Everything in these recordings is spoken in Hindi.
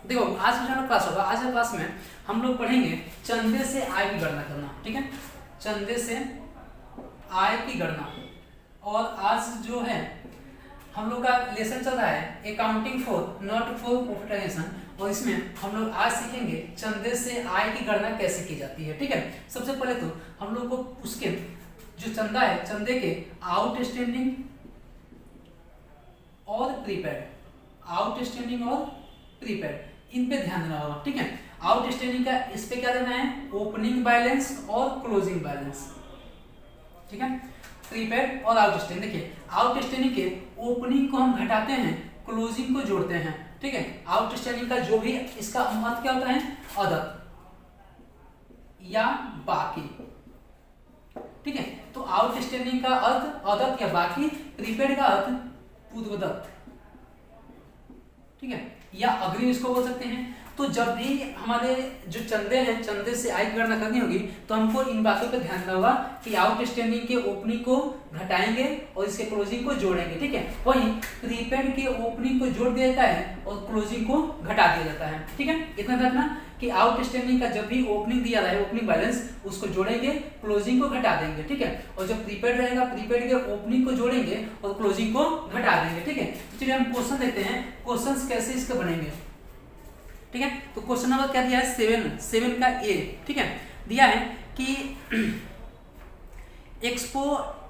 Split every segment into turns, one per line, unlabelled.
देखो आज का जो क्लास होगा, आज के क्लास में हम लोग पढ़ेंगे चंदे से आय की गणना करना। ठीक है, चंदे से आय की गणना। और आज जो है हम लोग का लेसन चल रहा है अकाउंटिंग फॉर नॉट फॉर प्रॉफिटाइजेशन, और इसमें हम लोग आज सीखेंगे चंदे से आय की गणना कैसे की जाती है। ठीक है, सबसे पहले तो हम लोग को उसके जो चंदा है, चंदे के आउटस्टैंडिंग और प्रीपेड, आउटस्टैंडिंग और प्रीपेड, इन पे ध्यान देना होगा। ठीक है, आउटस्टैंडिंग का इस पे क्या देना है, ओपनिंग बैलेंस और क्लोजिंग बैलेंस। ठीक है, प्रीपेड और आउटस्टैंडिंग। देखिए आउटस्टैंडिंग के ओपनिंग को हम घटाते हैं, क्लोजिंग को जोड़ते हैं। ठीक है, आउटस्टैंडिंग का जो भी इसका अर्थ क्या होता है, अदर या बाकी। ठीक है, तो आउटस्टैंडिंग का अर्थ अदर या बाकी, प्रीपेड का अर्थ पूर्वदत्त, ठीक है, या अग्रिम इसको बोल सकते हैं। तो जब भी हमारे जो चंदे हैं, चंदे से आय की गणना करनी होगी तो हमको इन बातों पे ध्यान देना होगा कि आउटस्टैंडिंग के ओपनिंग को घटाएंगे और इसके क्लोजिंग को जोड़ेंगे। ठीक है, वहीं प्रीपेड के ओपनिंग को जोड़ दिया जाता है और क्लोजिंग को घटा दिया जाता है। ठीक है, इतना रखना कि आउटस्टैंडिंग का जब भी ओपनिंग दिया रहा है, ओपनिंग बैलेंस, उसको जोड़ेंगे, क्लोजिंग को घटा देंगे। ठीक है, और जब प्रीपेड रहेगा, प्रीपेड के ओपनिंग को जोड़ेंगे और क्लोजिंग को घटा देंगे। ठीक है, तो चलिए हम क्वेश्चन देखते हैं, क्वेश्चंस कैसे इसके बनेंगे। ठीक है, तो क्वेश्चन नंबर क्या दिया है, 7 का ए। ठीक है, दिया है कि एक्सपो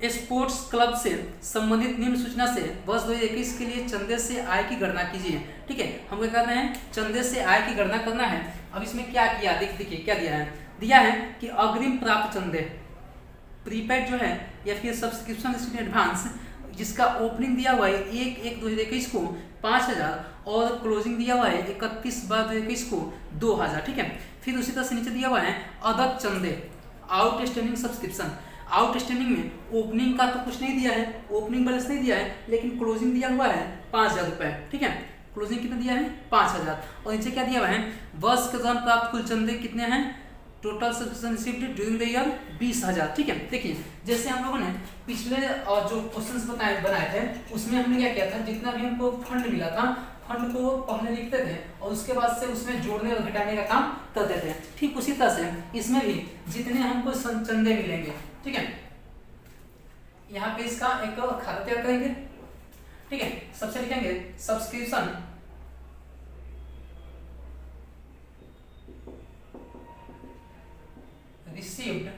स्पोर्ट्स क्लब से संबंधित निम्न सूचना से वर्ष 2021 के लिए चंदे से आय की गणना कीजिए। ठीक है, हम क्या कर रहे हैं, चंदे से आय की गणना करना है। अब इसमें क्या किया, देखिए क्या दिया है कि अग्रिम प्राप्त चंदे, प्रीपेड जो है या फिर सब्सक्रिप्शन रिसीट एडवांस, जिसका ओपनिंग दिया हुआ है 1/1/2021 को 5000 और क्लोजिंग दिया हुआ है 31/2021 को 2000। ठीक है, फिर उसी तरह से नीचे दिया हुआ है अदर चंदे, आउटस्टैंडिंग सब्सक्रिप्शन। आउटस्टैंडिंग में ओपनिंग का तो कुछ नहीं दिया है, ओपनिंग बैलेंस नहीं दिया है, लेकिन क्लोजिंग दिया हुआ है 5000 रुपए। ठीक है, क्लोजिंग कितना दिया है, 5000। और नीचे क्या दिया हुआ है, वर्ष के दौरान प्राप्त कुल चंदे कितने हैं, total subscription received during the year 20,000। ठीक है, देखिए जैसे हम लोगों ने पिछले और जो क्वेश्चंस बनाए थे उसमें हमने क्या किया था, जितना भी हमको फंड मिला था, फंड को पहले लिखते थे और उसके बाद से उसमें जोड़ने और घटाने का काम करते थे। ठीक उसी तरह से इसमें भी जितने हमको चंदे मिलेंगे, ठीक है, यहाँ पे इसका एक खाता तैयार करेंगे। ठीक है, सबसे लिखेंगे subscription received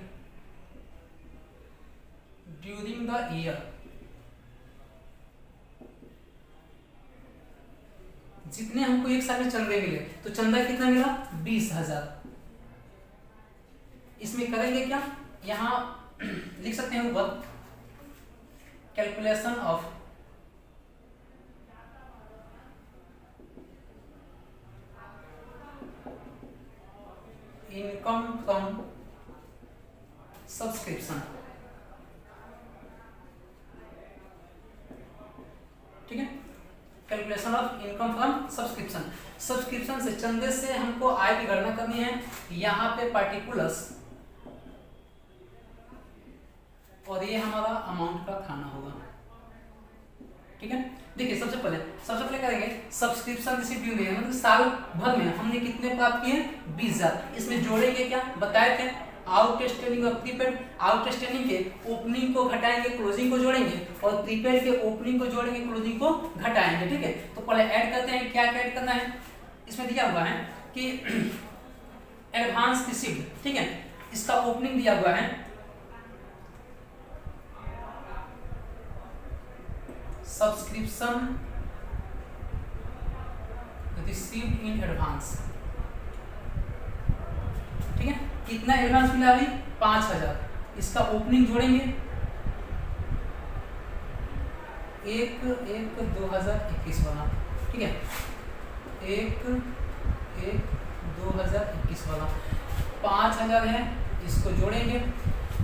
during the year, जितने हमको एक साल में चंदे मिले, तो चंदा कितना मिला, 20,000। इसमें करेंगे क्या, यहाँ लिख सकते हैं ऊपर calculation of income from subscription. ठीक है, calculation of income from subscription. Subscription से, चंदे से हमको आय की गणना करनी है। यहाँ पे पार्टिकुलर्स और ये हमारा अमाउंट का खाना होगा। ठीक है, देखिए सबसे पहले करेंगे subscription received during the year, मतलब साल भर में हमने कितने प्राप्त किए, 20,000। इसमें जोड़ेंगे क्या, बताए थे आउटस्टैंडिंग और प्रीपेड। आउटस्टैंडिंग के ओपनिंग को घटाएंगे, क्लोजिंग को जोड़ेंगे, और प्रीपेड के ओपनिंग को जोड़ेंगे, क्लोजिंग को घटाएंगे। ठीक है, तो पहले ऐड करते हैं, क्या ऐड करना है, इसमें दिया हुआ है कि एडवांस रिसीव्ड। ठीक है, इसका ओपनिंग दिया हुआ है सब्सक्रिप्शन रिसीव्ड इन एडवांस। ठीक है, कितना एडवांस मिला अभी, 5000। इसका ओपनिंग जोड़ेंगे 1/1/2021 वाला। ठीक है, 1/1/2021 वाला 5000 है, इसको जोड़ेंगे,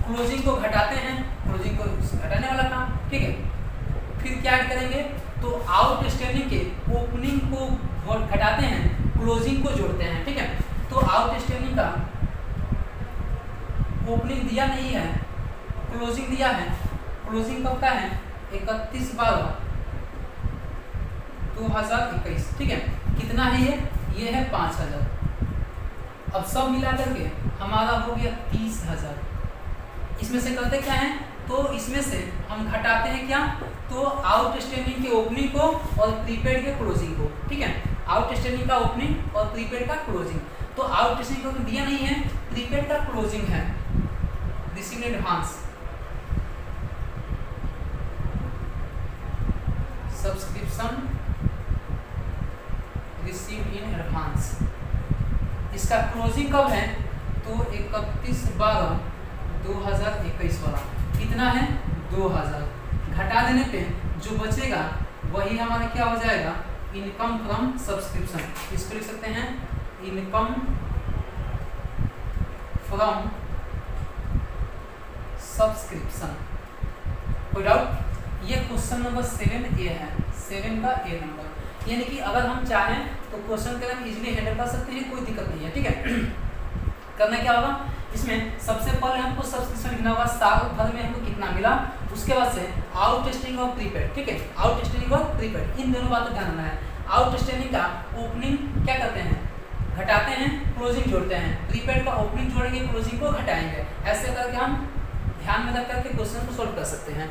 क्लोजिंग को घटाते हैं, क्लोजिंग को घटाने वाला काम। ठीक है, फिर क्या ऐड करेंगे, तो आउटस्टैंडिंग के ओपनिंग को घटाते हैं, क्लोजिंग को जोड़ते हैं। ठीक है, तो आउटस्टैंडिंग का ओपनिंग दिया नहीं है, क्लोजिंग दिया है। क्लोजिंग कब का है, 31/12/2021। ठीक है, कितना है ये है 5000। अब सब मिला करके हमारा हो गया 30,000। इसमें से करते क्या है, तो इसमें से हम घटाते हैं क्या, तो आउटस्टैंडिंग के ओपनिंग को और प्रीपेड के क्लोजिंग को। ठीक है, आउटस्टैंडिंग का ओपनिंग और प्रीपेड का क्लोजिंग। तो आउटस्टैंडिंग का तो दिया नहीं है, प्रीपेड का क्लोजिंग है, received in advance, subscription received in advance. इसका क्लोजिंग कब है, तो 31/12/2021 वाला कितना है 2000। घटा देने पे जो बचेगा वही हमारा क्या हो जाएगा, इनकम फ्रॉम सब्सक्रिप्शन। इसको लिख सकते हैं इनकम फ्रॉम सब्सक्रिप्शन। कोई डाउट? ये क्वेश्चन नंबर 7A है, 7 का A नंबर। यानी कि अगर हम चाहें तो क्वेश्चन को हम इजीली हैंडल कर सकते हैं, कोई दिक्कत नहीं है। ठीक है, करना क्या होगा, इसमें सबसे पहले हमको सब्सक्रिप्शन लिखना होगा, साल भर में हमको कितना मिला, उसके बाद से आउटस्टैंडिंग और प्रीपेड। ठीक है, आउटस्टैंडिंग और प्रीपेड इन दोनों बातों ध्यान रखना है। आउटस्टैंडिंग का ओपनिंग क्या करते हैं, घटाते हैं, क्लोजिंग जोड़ते हैं। प्रीपेड का ओपनिंग जोड़ेंगे, क्लोजिंग को घटाएंगे। ऐसे करके हम ध्यान में रख करके क्वेश्चन को सोल्व कर सकते हैं।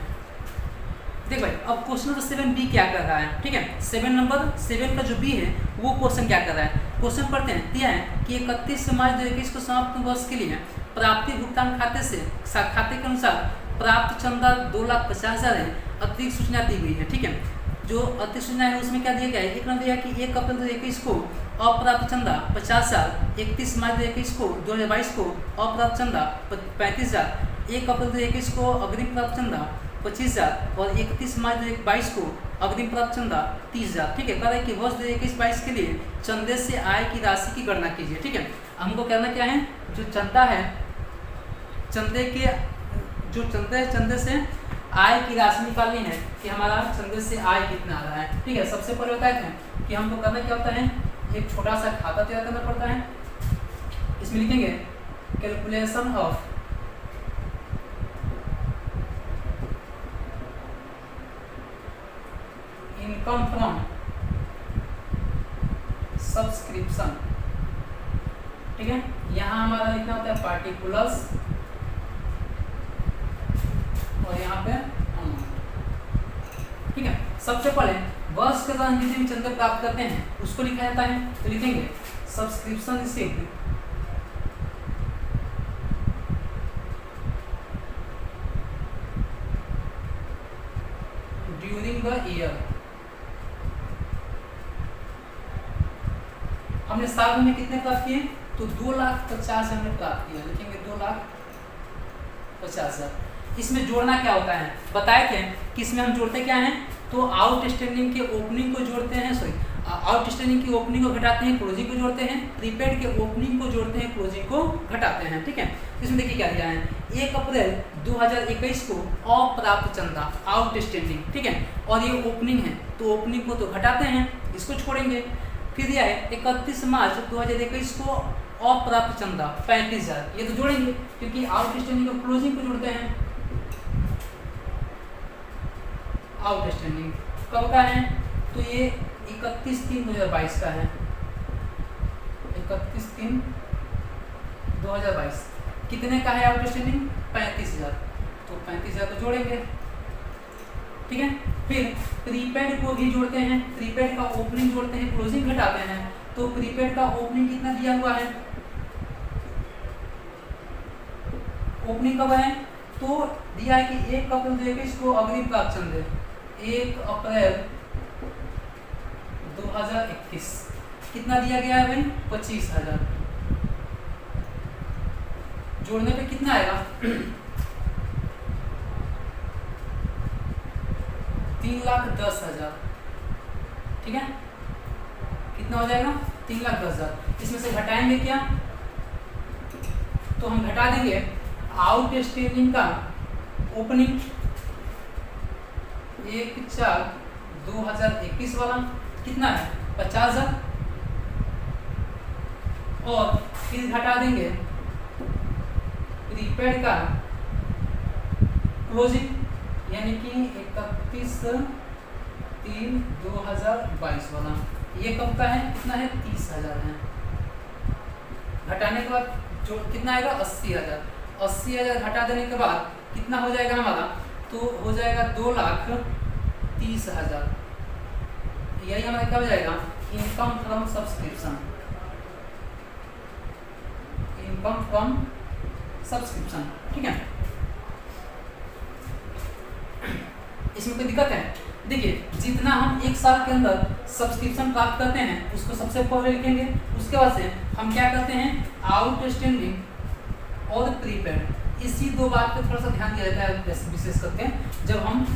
देख भाई, अब क्वेश्चन नंबर 7B क्या कर रहा है। ठीक है, 7 का जो B है वो क्वेश्चन क्या कर रहा है, क्वेश्चन पढ़ते हैं। दिया है कि 31 मार्च 2021 को समाप्त वर्ष के लिए प्राप्ति भुगतान खाते के अनुसार प्राप्त चंदा 2,50,000 है, अतिरिक्त सूचना दी गई है। ठीक है, जो अतिरिक्त सूचना है उसमें क्या दिया गया है, एक नंबर दिया कि 1 अप्रैल 2021 को अप्राप्त चंदा 50,000, 31 मार्च 2021 को 2022 को अप्राप्त चंदा 35,000, 1 अप्रैल 2021 को अग्रिम प्राप्त चंदा 25,000 और 31 मार्च 2022 को अग्रिम प्राप्त चंदा 30,000। ठीक है, कह रहा है कि वर्ष 2021-22 के लिए चंदे से आय की राशि की गणना कीजिए। ठीक है, हमको करना क्या है, जो चंदा है, चंदे से आय की राशि निकालनी है कि हमारा चंदे से आय कितना आ रहा है। ठीक है, सबसे पहले बताते हैं कि हमको करना क्या होता है, एक छोटा सा खाता तैयार करना पड़ता है। इसमें लिखेंगे calculation of income from subscription. ठीक है, यहाँ हमारा लिखना होता है पार्टिकुलर्स और यहाँ पे अमाउंट। ठीक है, सबसे पहले वर्ष के दौरान जितने भी चंदे प्राप्त करते हैं उसको लिखा जाता है। तो लिखेंगे subscription received during the year. हमने साल में कितने प्राप्त किए, तो 2,50,000 हमने प्राप्त किया। लिखेंगे 2,50,000। इसमें जोड़ना क्या होता है, बताए थे कि इसमें हम जोड़ते क्या हैं, तो आउटस्टैंडिंग के ओपनिंग को जोड़ते हैं, आउटस्टैंडिंग की ओपनिंग को घटाते हैं, क्लोजिंग को जोड़ते हैं, प्रीपेड के ओपनिंग को जोड़ते हैं, क्लोजिंग को घटाते हैं। ठीक है, इसमें देखिए क्या दिया है, 1 अप्रैल 2021 को अप्राप्त चंदा आउटस्टैंडिंग। ठीक है, और ये ओपनिंग है तो ओपनिंग को तो घटाते हैं, इसको छोड़ेंगे। फिर दिया है 31 मार्च 2021 को अप्राप्त चंदा 35,000, ये तो जोड़ेंगे क्योंकि आउटस्टैंडिंग और क्लोजिंग को जोड़ते हैं। आउटस्टैंडिंग कब का है, तो ये 31/3/2022 का है, 31/3/2022। कितने का है आउटस्टैंडिंग, 35,000, तो 35,000 तो जोड़ेंगे। ठीक है, फिर प्रीपेड को भी जोड़ते हैं, प्रीपेड का ओपनिंग जोड़ते हैं, क्लोजिंग घटाते हैं। तो प्रीपेड का ओपनिंग कितना दिया हुआ है, ओपनिंग कब है, तो दिया है कि 1 अप्रैल 2021 को अग्रिम प्राप्त चंदे 1 अप्रैल 2021 कितना दिया गया है भाई, 25,000। जोड़ने पे कितना आएगा 3,10,000। ठीक है, कितना हो जाएगा 3,10,000। इसमें से घटाएंगे क्या, तो हम घटा देंगे आउटस्टैंडिंग का ओपनिंग 1/4/2021 वाला कितना है 50,000, और फिर घटा देंगे प्रीपेड का क्लोजिंग यानी कि 31/3/2022 वाला ये कब का है, कितना है, 30,000 है। घटाने के बाद जो कितना आएगा, 80,000। 80,000 घटा देने के बाद कितना हो जाएगा हमारा, तो हो जाएगा 2,30,000। यही हमारा क्या हो जाएगा, income from subscription. Income from subscription, ठीक है। इसमें कोई दिक्कत है? देखिए, जितना हम एक साल के अंदर सब्सक्रिप्शन प्राप्त करते हैं उसको सबसे पहले लिखेंगे। उसके बाद से हम क्या करते हैं, आउटस्टैंडिंग और प्रीपेड, इसी दो बात पे थोड़ा सा ध्यान दिया जाता है विशेष करके जब हम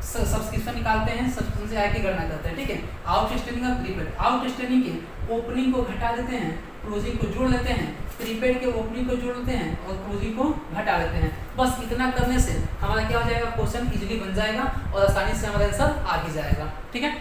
सब्सक्रिप्शन निकालते हैं, सब्सक्रिप्शन से आय की गणना करते हैं, ठीक है। आउटस्टैंडिंग और प्रीपेड, आउटस्टैंडिंग के ओपनिंग को घटा देते हैं, क्लोजिंग को जोड़ लेते हैं, प्रीपेड के ओपनिंग को जोड़ लेते हैं और क्लोजिंग को घटा लेते हैं। बस इतना करने से हमारा क्या हो जाएगा, क्वेश्चन इजीली बन जाएगा और आसानी से हमारा आंसर आ भी जाएगा, ठीक है।